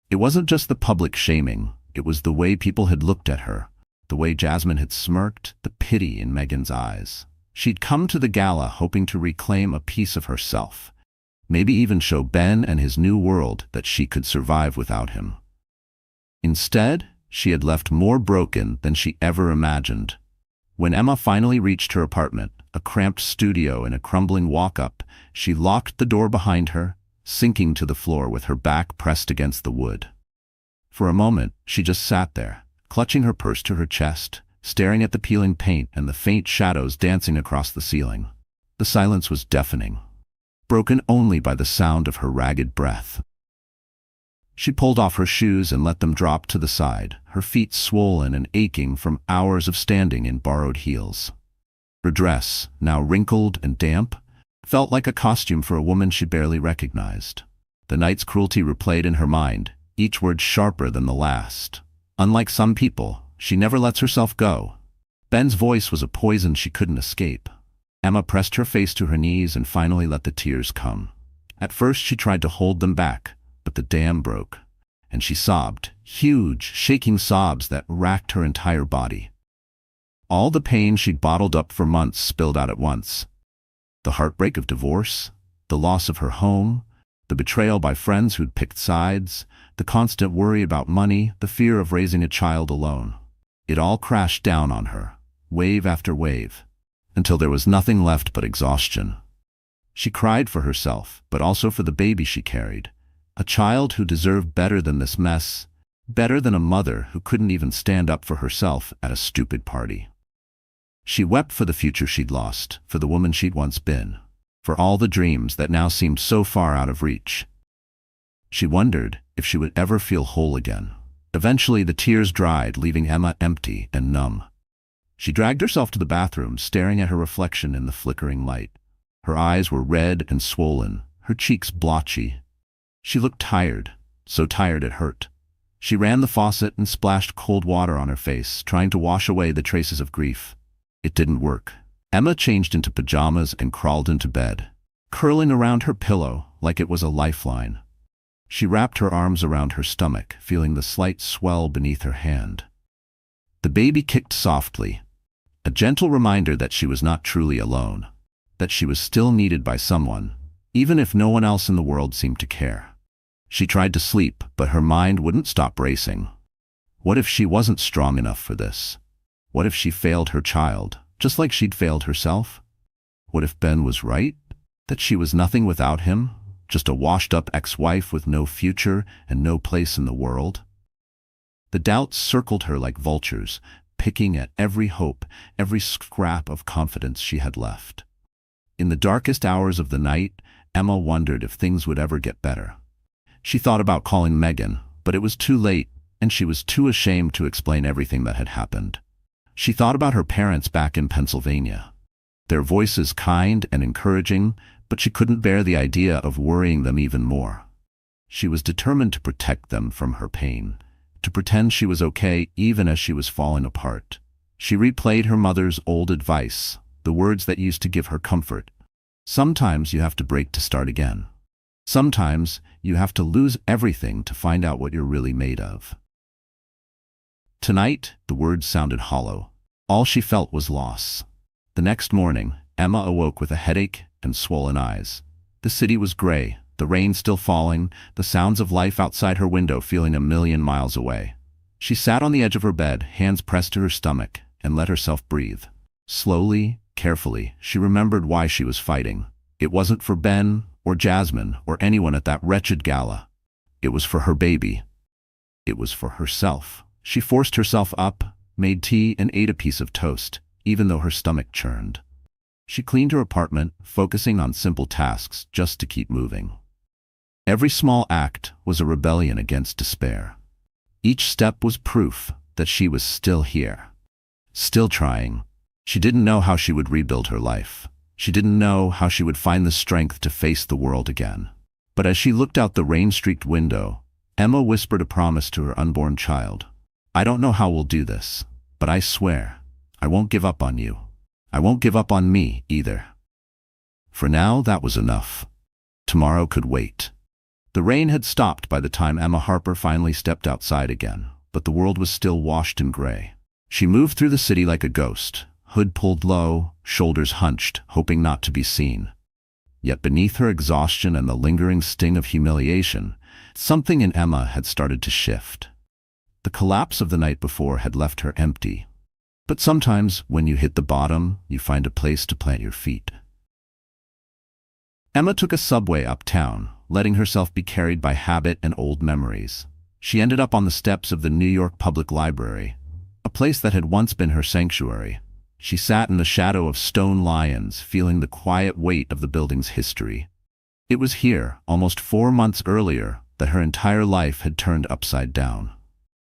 Speaker 1: It wasn't just the public shaming, it was the way people had looked at her, the way Jasmine had smirked, the pity in Megan's eyes. She'd come to the gala hoping to reclaim a piece of herself, maybe even show Ben and his new world that she could survive without him. Instead, she had left more broken than she ever imagined. When Emma finally reached her apartment, a cramped studio and a crumbling walk-up, she locked the door behind her, sinking to the floor with her back pressed against the wood. For a moment, she just sat there, clutching her purse to her chest, staring at the peeling paint and the faint shadows dancing across the ceiling. The silence was deafening, broken only by the sound of her ragged breath. She pulled off her shoes and let them drop to the side, her feet swollen and aching from hours of standing in borrowed heels. Her dress, now wrinkled and damp, felt like a costume for a woman she barely recognized. The night's cruelty replayed in her mind, each word sharper than the last. Unlike some people, she never lets herself go. Ben's voice was a poison she couldn't escape. Emma pressed her face to her knees and finally let the tears come. At first she tried to hold them back, but the dam broke, and she sobbed, huge, shaking sobs that racked her entire body. All the pain she'd bottled up for months spilled out at once. The heartbreak of divorce, the loss of her home, the betrayal by friends who'd picked sides, the constant worry about money, the fear of raising a child alone. It all crashed down on her, wave after wave, until there was nothing left but exhaustion. She cried for herself, but also for the baby she carried, a child who deserved better than this mess, better than a mother who couldn't even stand up for herself at a stupid party. She wept for the future she'd lost, for the woman she'd once been, for all the dreams that now seemed so far out of reach. She wondered if she would ever feel whole again. Eventually the tears dried, leaving Emma empty and numb. She dragged herself to the bathroom, staring at her reflection in the flickering light. Her eyes were red and swollen, her cheeks blotchy. She looked tired, so tired it hurt. She ran the faucet and splashed cold water on her face, trying to wash away the traces of grief. It didn't work. Emma changed into pajamas and crawled into bed, curling around her pillow like it was a lifeline. She wrapped her arms around her stomach, feeling the slight swell beneath her hand. The baby kicked softly, a gentle reminder that she was not truly alone, that she was still needed by someone, even if no one else in the world seemed to care. She tried to sleep, but her mind wouldn't stop racing. What if she wasn't strong enough for this? What if she failed her child, just like she'd failed herself? What if Ben was right? That she was nothing without him? Just a washed-up ex-wife with no future and no place in the world? The doubts circled her like vultures, picking at every hope, every scrap of confidence she had left. In the darkest hours of the night, Emma wondered if things would ever get better. She thought about calling Megan, but it was too late, and she was too ashamed to explain everything that had happened. She thought about her parents back in Pennsylvania. Their voices kind and encouraging, but she couldn't bear the idea of worrying them even more. She was determined to protect them from her pain, to pretend she was okay even as she was falling apart. She replayed her mother's old advice, the words that used to give her comfort. Sometimes you have to break to start again. Sometimes you have to lose everything to find out what you're really made of. Tonight, the words sounded hollow. All she felt was loss. The next morning, Emma awoke with a headache and swollen eyes. The city was gray, the rain still falling, the sounds of life outside her window feeling a million miles away. She sat on the edge of her bed, hands pressed to her stomach, and let herself breathe. Slowly, carefully, she remembered why she was fighting. It wasn't for Ben, or Jasmine, or anyone at that wretched gala. It was for her baby. It was for herself. She forced herself up, made tea, and ate a piece of toast, even though her stomach churned. She cleaned her apartment, focusing on simple tasks just to keep moving. Every small act was a rebellion against despair. Each step was proof that she was still here, still trying. She didn't know how she would rebuild her life. She didn't know how she would find the strength to face the world again. But as she looked out the rain-streaked window, Emma whispered a promise to her unborn child. "I don't know how we'll do this, but I swear, I won't give up on you. I won't give up on me, either. For now, that was enough. Tomorrow could wait. The rain had stopped by the time Emma Harper finally stepped outside again, but the world was still washed in gray. She moved through the city like a ghost, hood pulled low, shoulders hunched, hoping not to be seen. Yet beneath her exhaustion and the lingering sting of humiliation, something in Emma had started to shift. The collapse of the night before had left her empty. But sometimes, when you hit the bottom, you find a place to plant your feet. Emma took a subway uptown, letting herself be carried by habit and old memories. She ended up on the steps of the New York Public Library, a place that had once been her sanctuary. She sat in the shadow of stone lions, feeling the quiet weight of the building's history. It was here, almost 4 months earlier, that her entire life had turned upside down.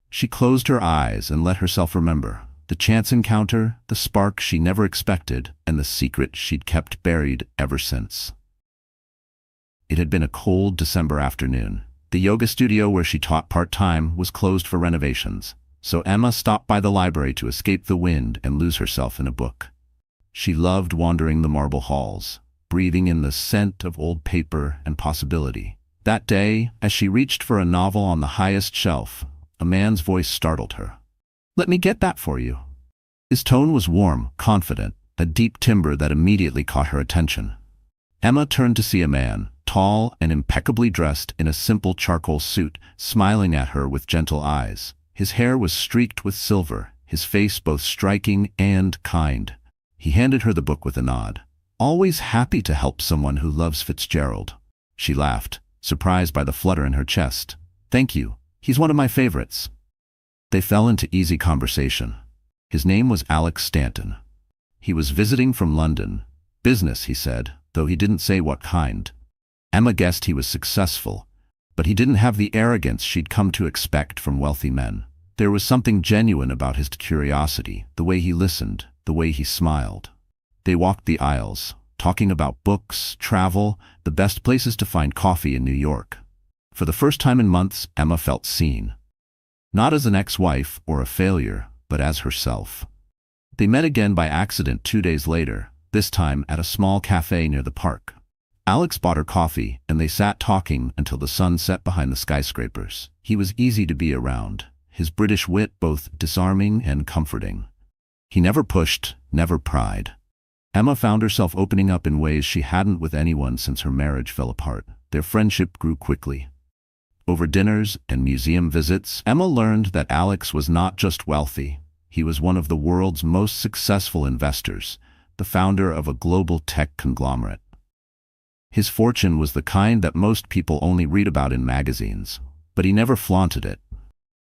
Speaker 1: She closed her eyes and let herself remember the chance encounter, the spark she never expected, and the secret she'd kept buried ever since. It had been a cold December afternoon. The yoga studio where she taught part-time was closed for renovations, so Emma stopped by the library to escape the wind and lose herself in a book. She loved wandering the marble halls, breathing in the scent of old paper and possibility. That day, as she reached for a novel on the highest shelf, a man's voice startled her. "Let me get that for you." His tone was warm, confident, a deep timbre that immediately caught her attention. Emma turned to see a man, tall and impeccably dressed in a simple charcoal suit, smiling at her with gentle eyes. His hair was streaked with silver, his face both striking and kind. He handed her the book with a nod. "Always happy to help someone who loves Fitzgerald." She laughed, surprised by the flutter in her chest. "Thank you. He's one of my favorites." They fell into easy conversation. His name was Alex Stanton. He was visiting from London. Business, he said, though he didn't say what kind. Emma guessed he was successful, but he didn't have the arrogance she'd come to expect from wealthy men. There was something genuine about his curiosity, the way he listened, the way he smiled. They walked the aisles, talking about books, travel, the best places to find coffee in New York. For the first time in months, Emma felt seen. Not as an ex-wife or a failure, but as herself. They met again by accident 2 days later, this time at a small cafe near the park. Alex bought her coffee, and they sat talking until the sun set behind the skyscrapers. He was easy to be around, his British wit both disarming and comforting. He never pushed, never pried. Emma found herself opening up in ways she hadn't with anyone since her marriage fell apart. Their friendship grew quickly. Over dinners and museum visits, Emma learned that Alex was not just wealthy. He was one of the world's most successful investors, the founder of a global tech conglomerate. His fortune was the kind that most people only read about in magazines, but he never flaunted it.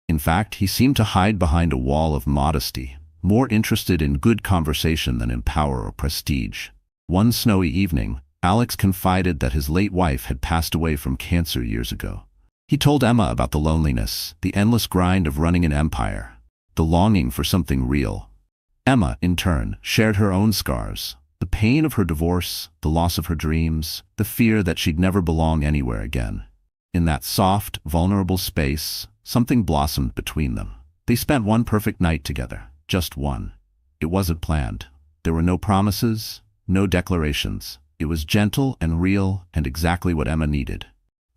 Speaker 1: In fact, he seemed to hide behind a wall of modesty, more interested in good conversation than in power or prestige. One snowy evening, Alex confided that his late wife had passed away from cancer years ago. He told Emma about the loneliness, the endless grind of running an empire, the longing for something real. Emma, in turn, shared her own scars. The pain of her divorce, the loss of her dreams, the fear that she'd never belong anywhere again. In that soft, vulnerable space, something blossomed between them. They spent one perfect night together, just one. It wasn't planned. There were no promises, no declarations. It was gentle and real and exactly what Emma needed.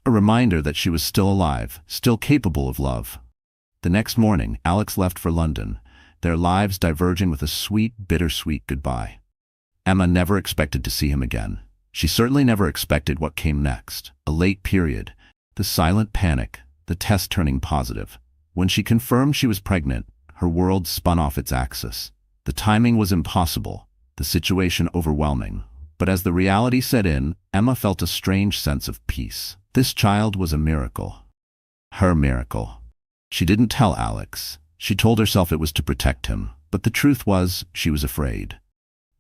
Speaker 1: A reminder that she was still alive, still capable of love. The next morning, Alex left for London, their lives diverging with a sweet, bittersweet goodbye. Emma never expected to see him again. She certainly never expected what came next. A late period, the silent panic, the test turning positive. When she confirmed she was pregnant, her world spun off its axis. The timing was impossible, the situation overwhelming. But as the reality set in, Emma felt a strange sense of peace. This child was a miracle. Her miracle. She didn't tell Alex. She told herself it was to protect him. But the truth was, she was afraid.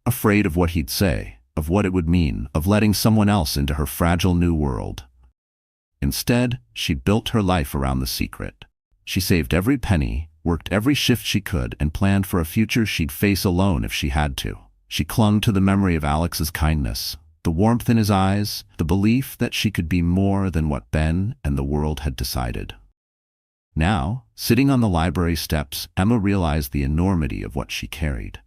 Speaker 1: Afraid of what he'd say, of what it would mean, of letting someone else into her fragile new world. Instead, she built her life around the secret. She saved every penny, worked every shift she could, and planned for a future she'd face alone if she had to. She clung to the memory of Alex's kindness, the warmth in his eyes, the belief that she could be more than what Ben and the world had decided. Now, sitting on the library steps, Emma realized the enormity of what she carried.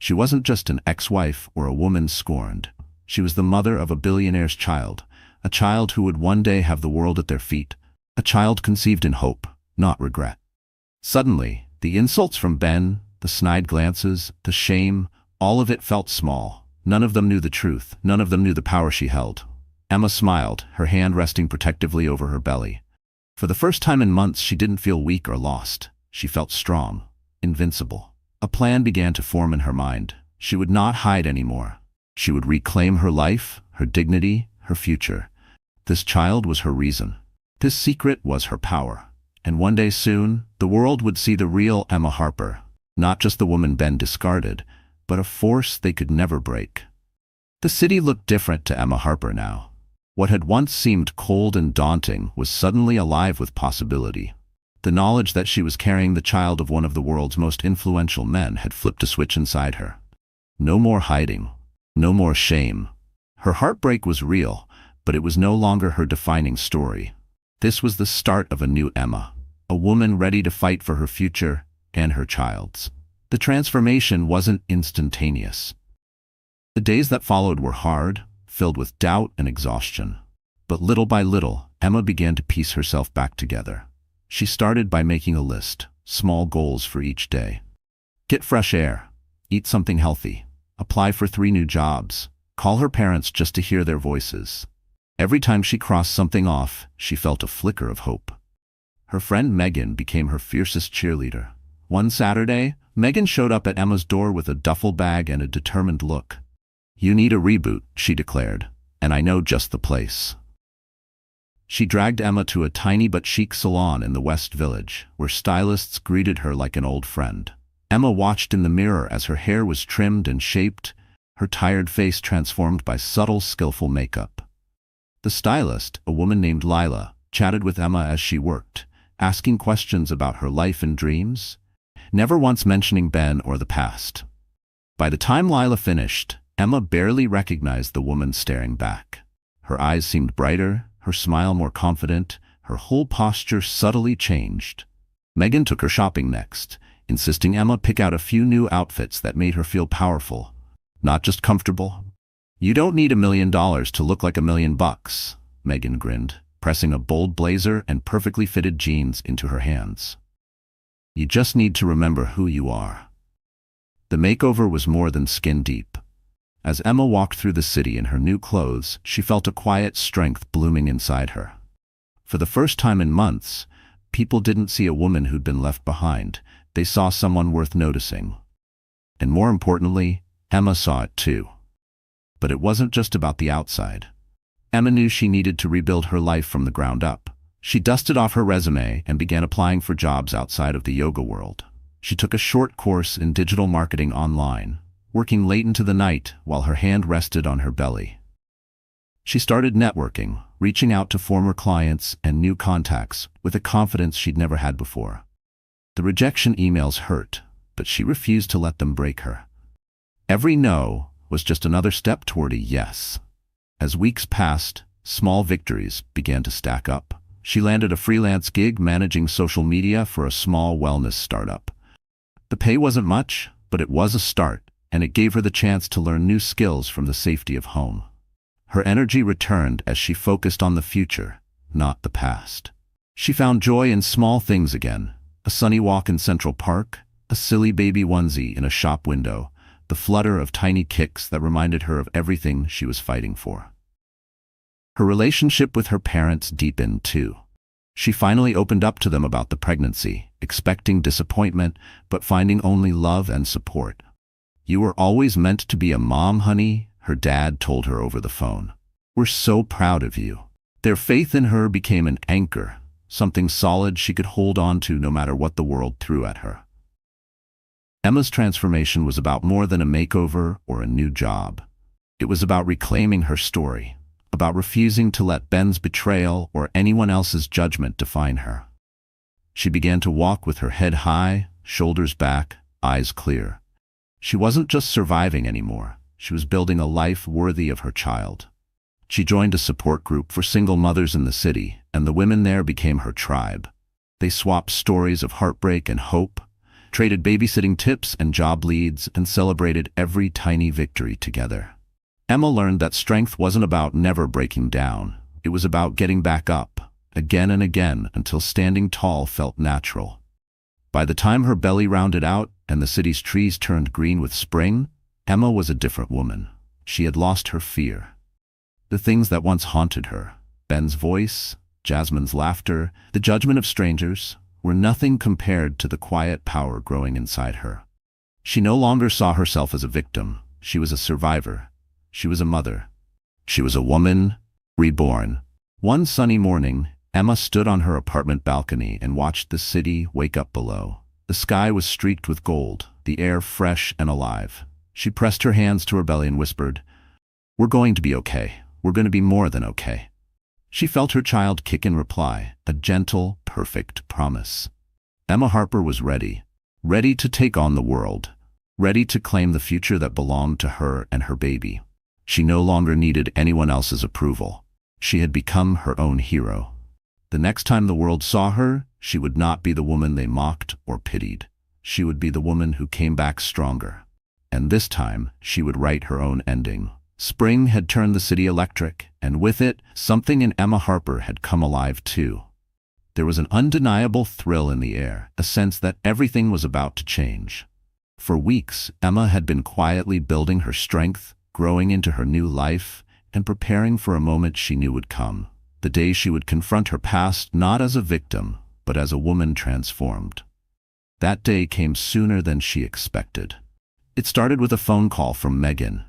Speaker 1: She wasn't just an ex-wife or a woman scorned. She was the mother of a billionaire's child, a child who would one day have the world at their feet, a child conceived in hope, not regret. Suddenly, the insults from Ben, the snide glances, the shame, all of it felt small. None of them knew the truth. None of them knew the power she held. Emma smiled, her hand resting protectively over her belly. For the first time in months, she didn't feel weak or lost. She felt strong, invincible. A plan began to form in her mind. She would not hide anymore. She would reclaim her life, her dignity, her future. This child was her reason. This secret was her power. And one day soon, the world would see the real Emma Harper, not just the woman Ben discarded, but a force they could never break. The city looked different to Emma Harper now. What had once seemed cold and daunting was suddenly alive with possibility. The knowledge that she was carrying the child of one of the world's most influential men had flipped a switch inside her. No more hiding. No more shame. Her heartbreak was real, but it was no longer her defining story. This was the start of a new Emma, a woman ready to fight for her future and her child's. The transformation wasn't instantaneous. The days that followed were hard, filled with doubt and exhaustion. But little by little, Emma began to piece herself back together. She started by making a list, small goals for each day. Get fresh air, eat something healthy, apply for 3 new jobs, call her parents just to hear their voices. Every time she crossed something off, she felt a flicker of hope. Her friend Megan became her fiercest cheerleader. One Saturday, Megan showed up at Emma's door with a duffel bag and a determined look. "You need a reboot," she declared, "and I know just the place." She dragged Emma to a tiny but chic salon in the West Village, where stylists greeted her like an old friend. Emma watched in the mirror as her hair was trimmed and shaped, her tired face transformed by subtle, skillful makeup. The stylist, a woman named Lila, chatted with Emma as she worked, asking questions about her life and dreams, never once mentioning Ben or the past. By the time Lila finished, Emma barely recognized the woman staring back. Her eyes seemed brighter, her smile more confident, her whole posture subtly changed. Megan took her shopping next, insisting Emma pick out a few new outfits that made her feel powerful, not just comfortable. "You don't need $1 million to look like $1 million," Megan grinned, pressing a bold blazer and perfectly fitted jeans into her hands. "You just need to remember who you are." The makeover was more than skin deep. As Emma walked through the city in her new clothes, she felt a quiet strength blooming inside her. For the first time in months, people didn't see a woman who'd been left behind. They saw someone worth noticing. And more importantly, Emma saw it too. But it wasn't just about the outside. Emma knew she needed to rebuild her life from the ground up. She dusted off her resume and began applying for jobs outside of the yoga world. She took a short course in digital marketing online, working late into the night while her hand rested on her belly. She started networking, reaching out to former clients and new contacts with a confidence she'd never had before. The rejection emails hurt, but she refused to let them break her. Every no was just another step toward a yes. As weeks passed, small victories began to stack up. She landed a freelance gig managing social media for a small wellness startup. The pay wasn't much, but it was a start, and it gave her the chance to learn new skills from the safety of home. Her energy returned as she focused on the future, not the past. She found joy in small things again: a sunny walk in Central Park, a silly baby onesie in a shop window, the flutter of tiny kicks that reminded her of everything she was fighting for. Her relationship with her parents deepened too. She finally opened up to them about the pregnancy, expecting disappointment, but finding only love and support. "You were always meant to be a mom, honey," her dad told her over the phone. "We're so proud of you." Their faith in her became an anchor, something solid she could hold on to no matter what the world threw at her. Emma's transformation was about more than a makeover or a new job. It was about reclaiming her story, about refusing to let Ben's betrayal or anyone else's judgment define her. She began to walk with her head high, shoulders back, eyes clear. She wasn't just surviving anymore. She was building a life worthy of her child. She joined a support group for single mothers in the city, and the women there became her tribe. They swapped stories of heartbreak and hope, traded babysitting tips and job leads, and celebrated every tiny victory together. Emma learned that strength wasn't about never breaking down. It was about getting back up, again and again, until standing tall felt natural. By the time her belly rounded out and the city's trees turned green with spring, Emma was a different woman. She had lost her fear. The things that once haunted her, Ben's voice, Jasmine's laughter, the judgment of strangers, were nothing compared to the quiet power growing inside her. She no longer saw herself as a victim. She was a survivor. She was a mother. She was a woman, reborn. One sunny morning, Emma stood on her apartment balcony and watched the city wake up below. The sky was streaked with gold, the air fresh and alive. She pressed her hands to her belly and whispered, "We're going to be okay. We're going to be more than okay." She felt her child kick in reply, a gentle, perfect promise. Emma Harper was ready to take on the world, ready to claim the future that belonged to her and her baby. She no longer needed anyone else's approval. She had become her own hero. The next time the world saw her, she would not be the woman they mocked or pitied. She would be the woman who came back stronger. And this time, she would write her own ending. Spring had turned the city electric, and with it, something in Emma Harper had come alive too. There was an undeniable thrill in the air, a sense that everything was about to change. For weeks, Emma had been quietly building her strength, growing into her new life, and preparing for a moment she knew would come. The day she would confront her past not as a victim, but as a woman transformed. That day came sooner than she expected. It started with a phone call from Megan.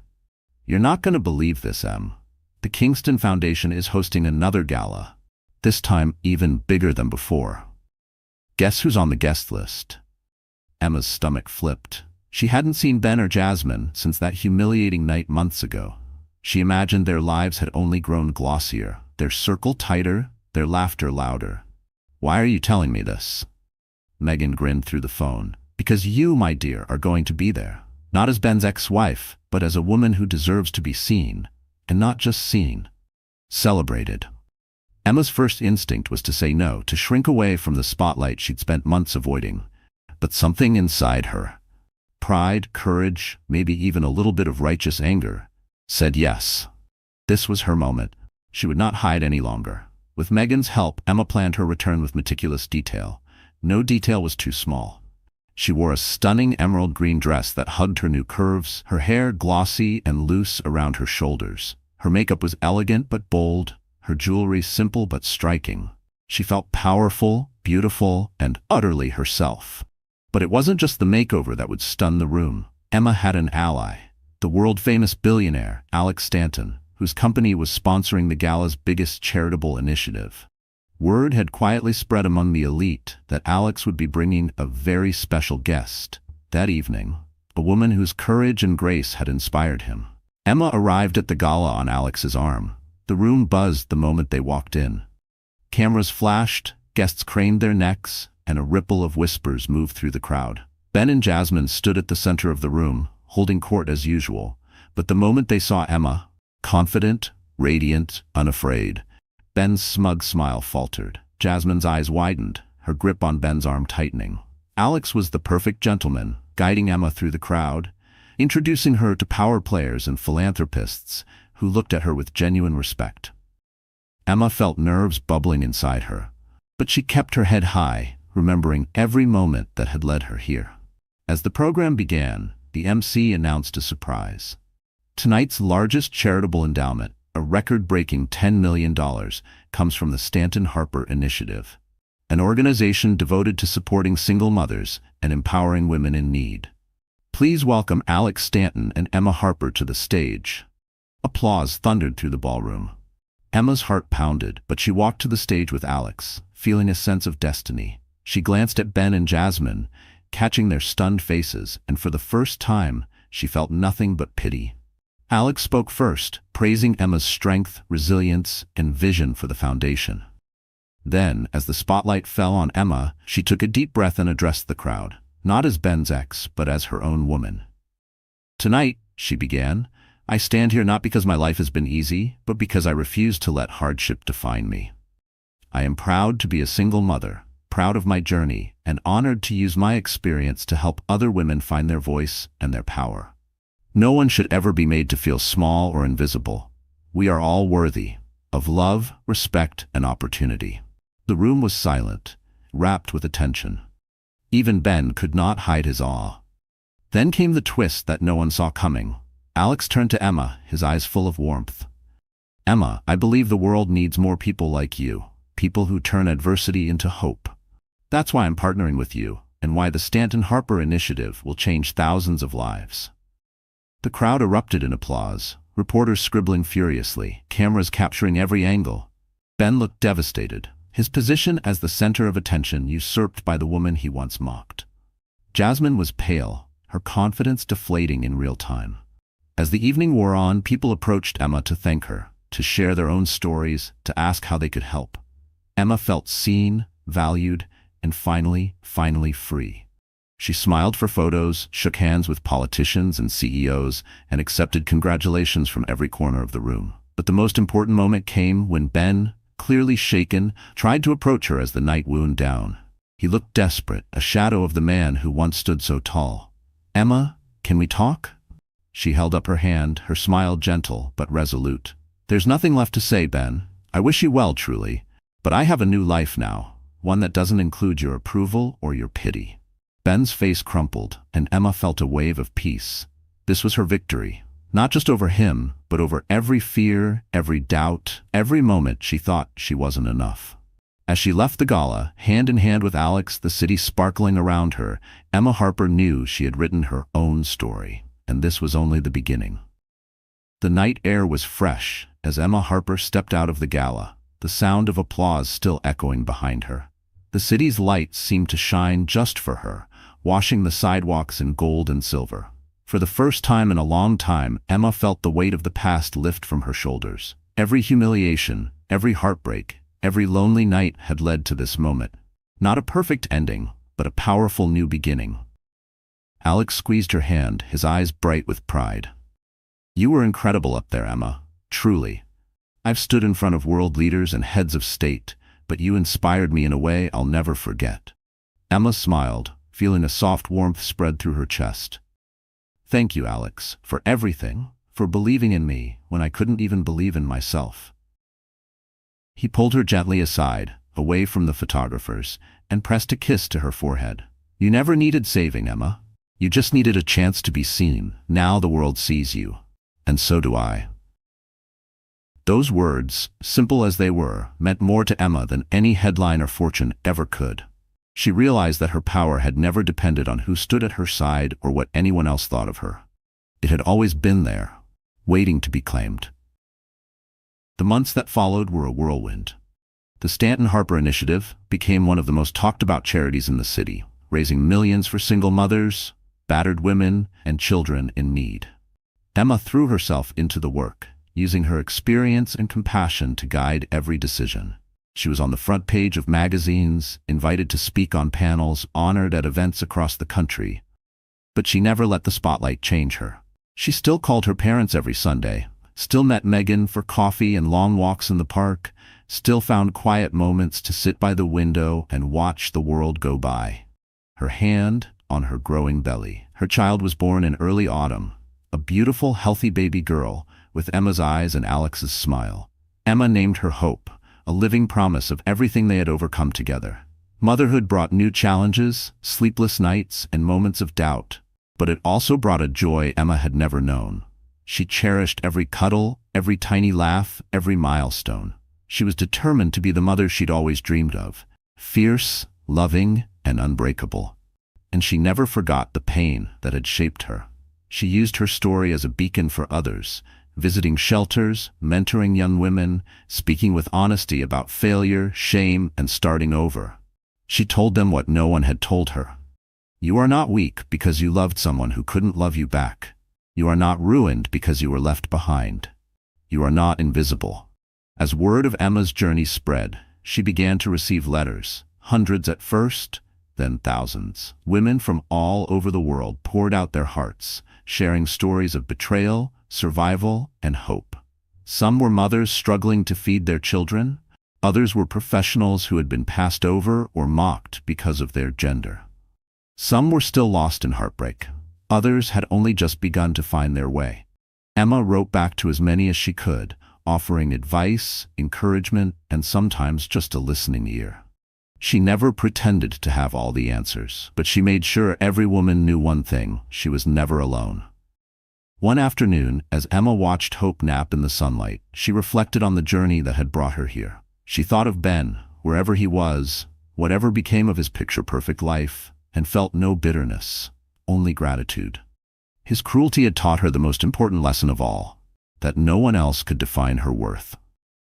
Speaker 1: "You're not going to believe this, Em. The Kingston Foundation is hosting another gala, this time even bigger than before. Guess who's on the guest list?" Emma's stomach flipped. She hadn't seen Ben or Jasmine since that humiliating night months ago. She imagined their lives had only grown glossier, their circle tighter, their laughter louder. "Why are you telling me this?" Megan grinned through the phone. "Because you, my dear, are going to be there. Not as Ben's ex-wife, but as a woman who deserves to be seen, and not just seen, celebrated." Emma's first instinct was to say no, to shrink away from the spotlight she'd spent months avoiding. But something inside her, pride, courage, maybe even a little bit of righteous anger, said yes. This was her moment. She would not hide any longer. With Megan's help, Emma planned her return with meticulous detail. No detail was too small. She wore a stunning emerald green dress that hugged her new curves, her hair glossy and loose around her shoulders. Her makeup was elegant but bold, her jewelry simple but striking. She felt powerful, beautiful, and utterly herself. But it wasn't just the makeover that would stun the room. Emma had an ally, the world-famous billionaire, Alex Stanton, whose company was sponsoring the gala's biggest charitable initiative. Word had quietly spread among the elite that Alex would be bringing a very special guest that evening, a woman whose courage and grace had inspired him. Emma arrived at the gala on Alex's arm. The room buzzed the moment they walked in. Cameras flashed, guests craned their necks, and a ripple of whispers moved through the crowd. Ben and Jasmine stood at the center of the room, holding court as usual, but the moment they saw Emma, confident, radiant, unafraid, Ben's smug smile faltered. Jasmine's eyes widened, her grip on Ben's arm tightening. Alex was the perfect gentleman, guiding Emma through the crowd, introducing her to power players and philanthropists who looked at her with genuine respect. Emma felt nerves bubbling inside her, but she kept her head high, remembering every moment that had led her here. As the program began, the MC announced a surprise. Tonight's largest charitable endowment, a record-breaking $10 million, comes from the Stanton Harper Initiative, an organization devoted to supporting single mothers and empowering women in need. Please welcome Alex Stanton and Emma Harper to the stage. Applause thundered through the ballroom. Emma's heart pounded, but she walked to the stage with Alex, feeling a sense of destiny. She glanced at Ben and Jasmine, catching their stunned faces, and for the first time, she felt nothing but pity. Alex spoke first, praising Emma's strength, resilience, and vision for the foundation. Then, as the spotlight fell on Emma, she took a deep breath and addressed the crowd, not as Ben's ex, but as her own woman. "Tonight," she began, "I stand here not because my life has been easy, but because I refuse to let hardship define me. I am proud to be a single mother, proud of my journey, and honored to use my experience to help other women find their voice and their power. No one should ever be made to feel small or invisible. We are all worthy of love, respect, and opportunity." The room was silent, wrapped with attention. Even Ben could not hide his awe. Then came the twist that no one saw coming. Alex turned to Emma, his eyes full of warmth. "Emma, I believe the world needs more people like you, people who turn adversity into hope. That's why I'm partnering with you, and why the Stanton Harper Initiative will change thousands of lives." The crowd erupted in applause, reporters scribbling furiously, cameras capturing every angle. Ben looked devastated, his position as the center of attention usurped by the woman he once mocked. Jasmine was pale, her confidence deflating in real time. As the evening wore on, people approached Emma to thank her, to share their own stories, to ask how they could help. Emma felt seen, valued, and finally free. She smiled for photos, shook hands with politicians and CEOs, and accepted congratulations from every corner of the room. But the most important moment came when Ben, clearly shaken, tried to approach her as the night wound down. He looked desperate, a shadow of the man who once stood so tall. "Emma, can we talk?" She held up her hand, her smile gentle but resolute. "There's nothing left to say, Ben. I wish you well, truly. But I have a new life now, one that doesn't include your approval or your pity." Ben's face crumpled, and Emma felt a wave of peace. This was her victory, not just over him, but over every fear, every doubt, every moment she thought she wasn't enough. As she left the gala, hand in hand with Alex, the city sparkling around her, Emma Harper knew she had written her own story, and this was only the beginning. The night air was fresh as Emma Harper stepped out of the gala, the sound of applause still echoing behind her. The city's lights seemed to shine just for her, washing the sidewalks in gold and silver. For the first time in a long time, Emma felt the weight of the past lift from her shoulders. Every humiliation, every heartbreak, every lonely night had led to this moment. Not a perfect ending, but a powerful new beginning. Alex squeezed her hand, his eyes bright with pride. "You were incredible up there, Emma. Truly. I've stood in front of world leaders and heads of state, but you inspired me in a way I'll never forget." Emma smiled, feeling a soft warmth spread through her chest. "Thank you, Alex, for everything, for believing in me when I couldn't even believe in myself." He pulled her gently aside, away from the photographers, and pressed a kiss to her forehead. "You never needed saving, Emma. You just needed a chance to be seen. Now the world sees you. And so do I." Those words, simple as they were, meant more to Emma than any headline or fortune ever could. She realized that her power had never depended on who stood at her side or what anyone else thought of her. It had always been there, waiting to be claimed. The months that followed were a whirlwind. The Stanton Harper Initiative became one of the most talked about charities in the city, raising millions for single mothers, battered women, and children in need. Emma threw herself into the work, using her experience and compassion to guide every decision. She was on the front page of magazines, invited to speak on panels, honored at events across the country. But she never let the spotlight change her. She still called her parents every Sunday, still met Megan for coffee and long walks in the park, still found quiet moments to sit by the window and watch the world go by. Her hand on her growing belly. Her child was born in early autumn, a beautiful, healthy baby girl, with Emma's eyes and Alex's smile. Emma named her Hope, a living promise of everything they had overcome together. Motherhood brought new challenges, sleepless nights, and moments of doubt, but it also brought a joy Emma had never known. She cherished every cuddle, every tiny laugh, every milestone. She was determined to be the mother she'd always dreamed of, fierce, loving, and unbreakable. And she never forgot the pain that had shaped her. She used her story as a beacon for others, visiting shelters, mentoring young women, speaking with honesty about failure, shame, and starting over. She told them what no one had told her. You are not weak because you loved someone who couldn't love you back. You are not ruined because you were left behind. You are not invisible. As word of Emma's journey spread, she began to receive letters, hundreds at first, then thousands. Women from all over the world poured out their hearts, sharing stories of betrayal, survival, and hope. Some were mothers struggling to feed their children, Others were professionals who had been passed over or mocked because of their gender. Some were still lost in heartbreak. Others had only just begun to find their way. Emma wrote back to as many as she could, offering advice, encouragement, and sometimes just a listening ear. She never pretended to have all the answers, but she made sure every woman knew one thing: she was never alone. One afternoon, as Emma watched Hope nap in the sunlight, she reflected on the journey that had brought her here. She thought of Ben, wherever he was, whatever became of his picture-perfect life, and felt no bitterness, only gratitude. His cruelty had taught her the most important lesson of all, that no one else could define her worth.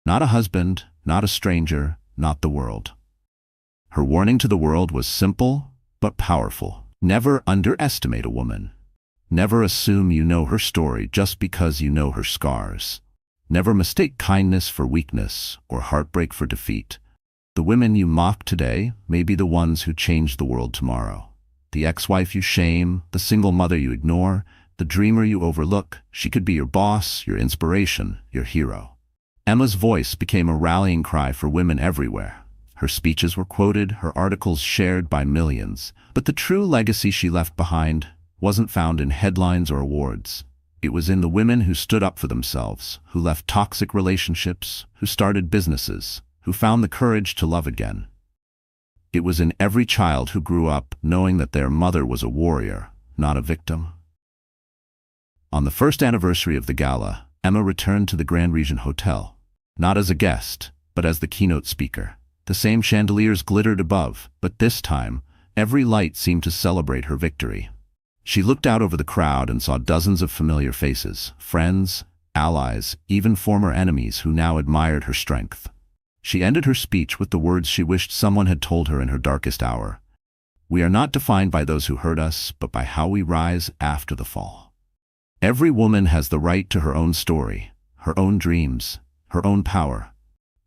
Speaker 1: Not a husband, not a stranger, not the world. Her warning to the world was simple, but powerful. Never underestimate a woman. Never assume you know her story just because you know her scars. Never mistake kindness for weakness or heartbreak for defeat. The women you mock today may be the ones who change the world tomorrow. The ex-wife you shame, the single mother you ignore, the dreamer you overlook, she could be your boss, your inspiration, your hero. Emma's voice became a rallying cry for women everywhere. Her speeches were quoted, her articles shared by millions. But the true legacy she left behind wasn't found in headlines or awards. It was in the women who stood up for themselves, who left toxic relationships, who started businesses, who found the courage to love again. It was in every child who grew up knowing that their mother was a warrior, not a victim. On the first anniversary of the gala, Emma returned to the Grand Regent Hotel, not as a guest, but as the keynote speaker. The same chandeliers glittered above, but this time, every light seemed to celebrate her victory. She looked out over the crowd and saw dozens of familiar faces, friends, allies, even former enemies who now admired her strength. She ended her speech with the words she wished someone had told her in her darkest hour. We are not defined by those who hurt us, but by how we rise after the fall. Every woman has the right to her own story, her own dreams, her own power.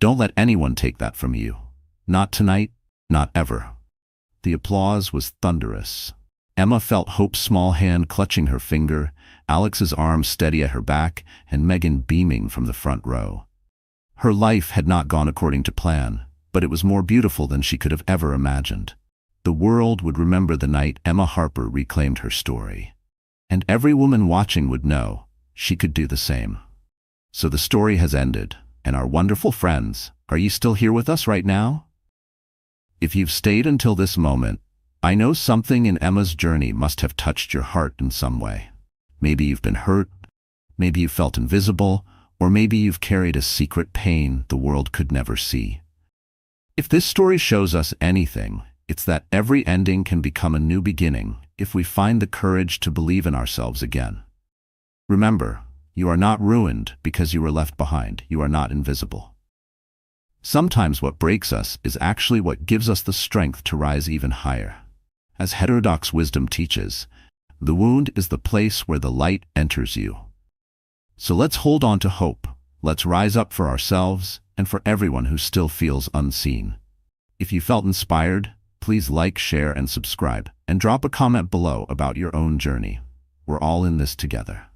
Speaker 1: Don't let anyone take that from you. Not tonight, not ever. The applause was thunderous. Emma felt Hope's small hand clutching her finger, Alex's arm steady at her back, and Megan beaming from the front row. Her life had not gone according to plan, but it was more beautiful than she could have ever imagined. The world would remember the night Emma Harper reclaimed her story. And every woman watching would know she could do the same. So the story has ended, and our wonderful friends, are you still here with us right now? If you've stayed until this moment, I know something in Emma's journey must have touched your heart in some way. Maybe you've been hurt, maybe you felt invisible, or maybe you've carried a secret pain the world could never see. If this story shows us anything, it's that every ending can become a new beginning if we find the courage to believe in ourselves again. Remember, you are not ruined because you were left behind. You are not invisible. Sometimes what breaks us is actually what gives us the strength to rise even higher. As heterodox wisdom teaches, the wound is the place where the light enters you. So let's hold on to hope. Let's rise up for ourselves and for everyone who still feels unseen. If you felt inspired, please like, share, and subscribe, and drop a comment below about your own journey. We're all in this together.